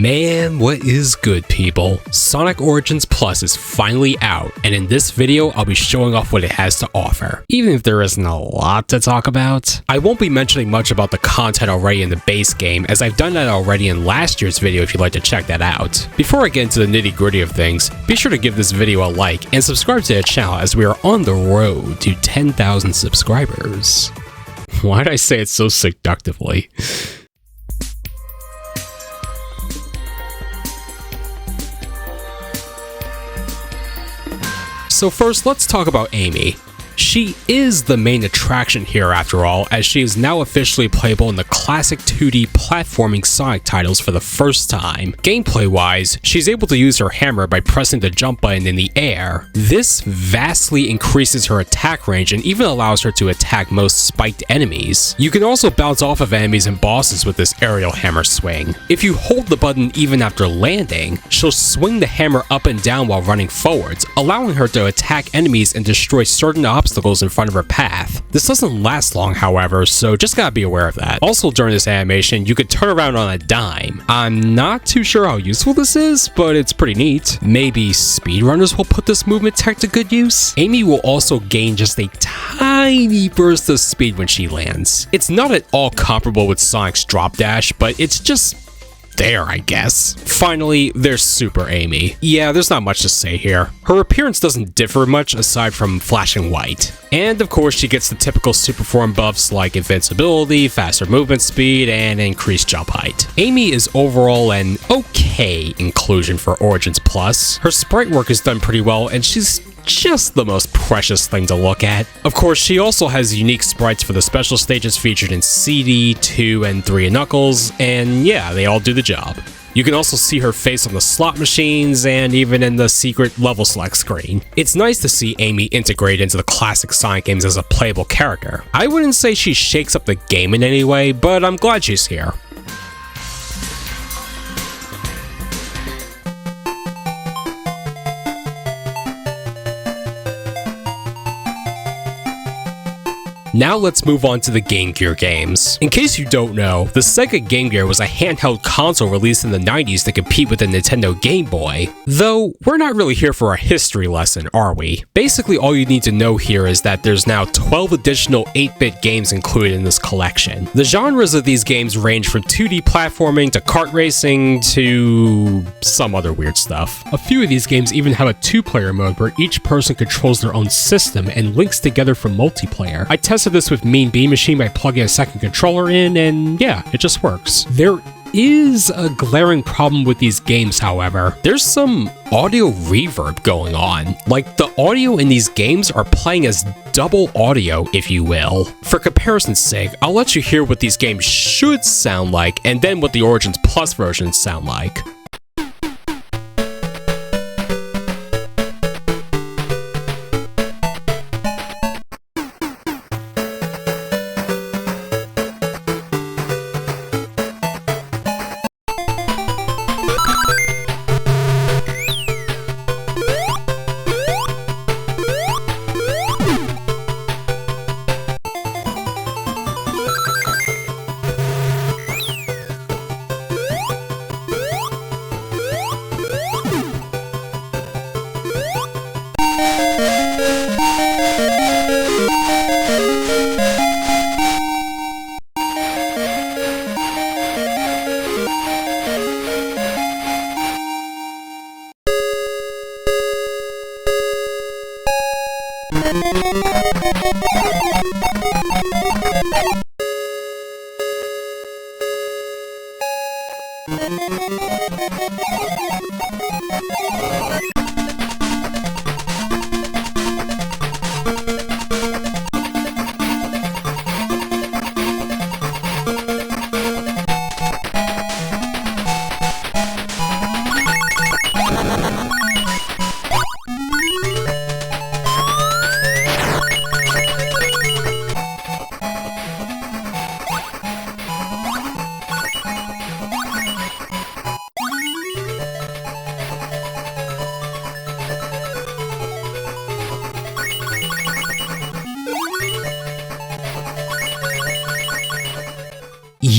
Man, what is good, people? Sonic Origins Plus is finally out, and in this video, I'll be showing off what it has to offer, even if there isn't a lot to talk about. I won't be mentioning much about the content already in the base game, as I've done that already in last year's video if you'd like to check that out. Before I get into the nitty-gritty of things, be sure to give this video a like and subscribe to the channel as we are on the road to 10,000 subscribers. Why did I say it so seductively? So first, let's talk about Amy. She is the main attraction here after all, as she is now officially playable in the classic 2D platforming Sonic titles for the first time. Gameplay-wise, she's able to use her hammer by pressing the jump button in the air. This vastly increases her attack range and even allows her to attack most spiked enemies. You can also bounce off of enemies and bosses with this aerial hammer swing. If you hold the button even after landing, she'll swing the hammer up and down while running forwards, allowing her to attack enemies and destroy certain obstacles in front of her path. This doesn't last long, however, so just gotta be aware of that. Also, during this animation, you could turn around on a dime. I'm not too sure how useful this is, but it's pretty neat. Maybe speedrunners will put this movement tech to good use? Amy will also gain just a tiny burst of speed when she lands. It's not at all comparable with Sonic's drop dash, but it's just there, I guess. Finally, there's Super Amy. Yeah, there's not much to say here. Her appearance doesn't differ much aside from flashing white. And of course, she gets the typical super form buffs like invincibility, faster movement speed, and increased jump height. Amy is overall an okay inclusion for Origins Plus. Her sprite work is done pretty well, and she's just the most precious thing to look at. Of course, she also has unique sprites for the special stages featured in CD, 2, and 3 and Knuckles, and yeah, they all do the job. You can also see her face on the slot machines and even in the secret level select screen. It's nice to see Amy integrate into the classic Sonic games as a playable character. I wouldn't say she shakes up the game in any way, but I'm glad she's here. Now let's move on to the Game Gear games. In case you don't know, the Sega Game Gear was a handheld console released in the 90s to compete with the Nintendo Game Boy. Though, we're not really here for a history lesson, are we? Basically, all you need to know here is that there's now 12 additional 8-bit games included in this collection. The genres of these games range from 2D platforming to kart racing to some other weird stuff. A few of these games even have a 2-player mode where each person controls their own system and links together for multiplayer. I tested this with Mean Bean Machine by plugging a second controller in, and yeah, it just works. There is a glaring problem with these games, however. There's some audio reverb going on. Like, the audio in these games are playing as double audio, if you will. For comparison's sake, I'll let you hear what these games should sound like, and then what the Origins Plus versions sound like.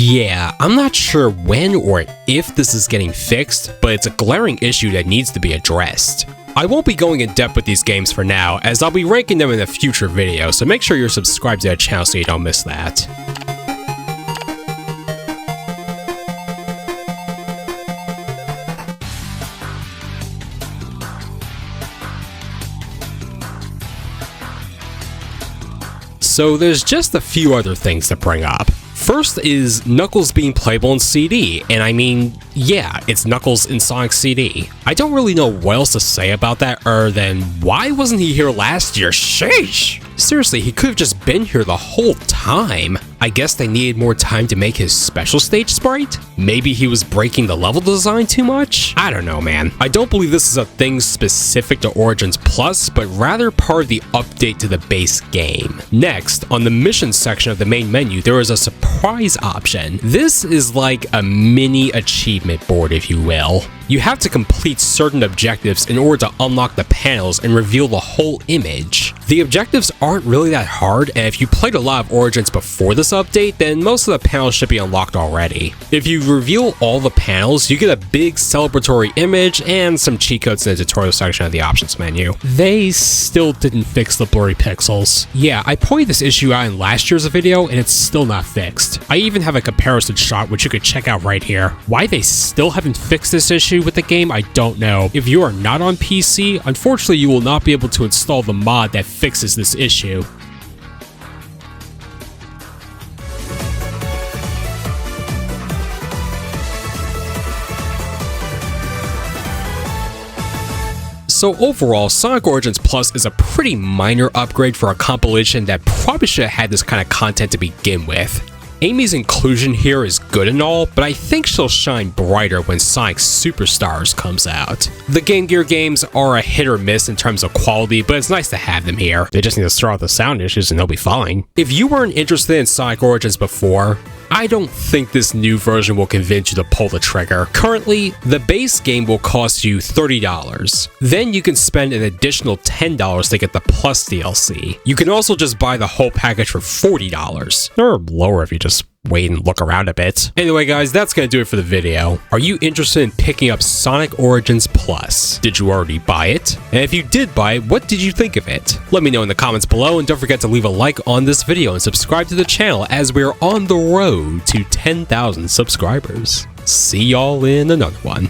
Yeah, I'm not sure when or if this is getting fixed, but it's a glaring issue that needs to be addressed. I won't be going in depth with these games for now, as I'll be ranking them in a future video, so make sure you're subscribed to that channel so you don't miss that. So there's just a few other things to bring up. First is Knuckles being playable in CD, and I mean, yeah, it's Knuckles in Sonic CD. I don't really know what else to say about that other than, why wasn't he here last year? Sheesh! Seriously, he could have just been here the whole time. I guess they needed more time to make his special stage sprite? Maybe he was breaking the level design too much? I don't know, man. I don't believe this is a thing specific to Origins Plus, but rather part of the update to the base game. Next, on the mission section of the main menu, there is a surprise option. This is like a mini achievement board, if you will. You have to complete certain objectives in order to unlock the panels and reveal the whole image. The objectives aren't really that hard, and if you played a lot of Origins before this update, then most of the panels should be unlocked already. If you reveal all the panels, you get a big celebratory image and some cheat codes in the tutorial section of the options menu. They still didn't fix the blurry pixels. Yeah, I pointed this issue out in last year's video, and it's still not fixed. I even have a comparison shot which you could check out right here. Why they still haven't fixed this issue with the game, I don't know. If you are not on PC, unfortunately you will not be able to install the mod that fixes this issue. So overall, Sonic Origins Plus is a pretty minor upgrade for a compilation that probably should have had this kind of content to begin with. Amy's inclusion here is good and all, but I think she'll shine brighter when Sonic Superstars comes out. The Game Gear games are a hit or miss in terms of quality, but it's nice to have them here. They just need to sort out the sound issues and they'll be fine. If you weren't interested in Sonic Origins before, I don't think this new version will convince you to pull the trigger. Currently, the base game will cost you $30. Then you can spend an additional $10 to get the Plus DLC. You can also just buy the whole package for $40, or lower if you just wait and look around a bit. Anyway guys, that's gonna do it for the video. Are you interested in picking up Sonic Origins Plus? Did you already buy it? And if you did buy it, what did you think of it? Let me know in the comments below, and don't forget to leave a like on this video and subscribe to the channel as we're on the road to 10,000 subscribers. See y'all in another one.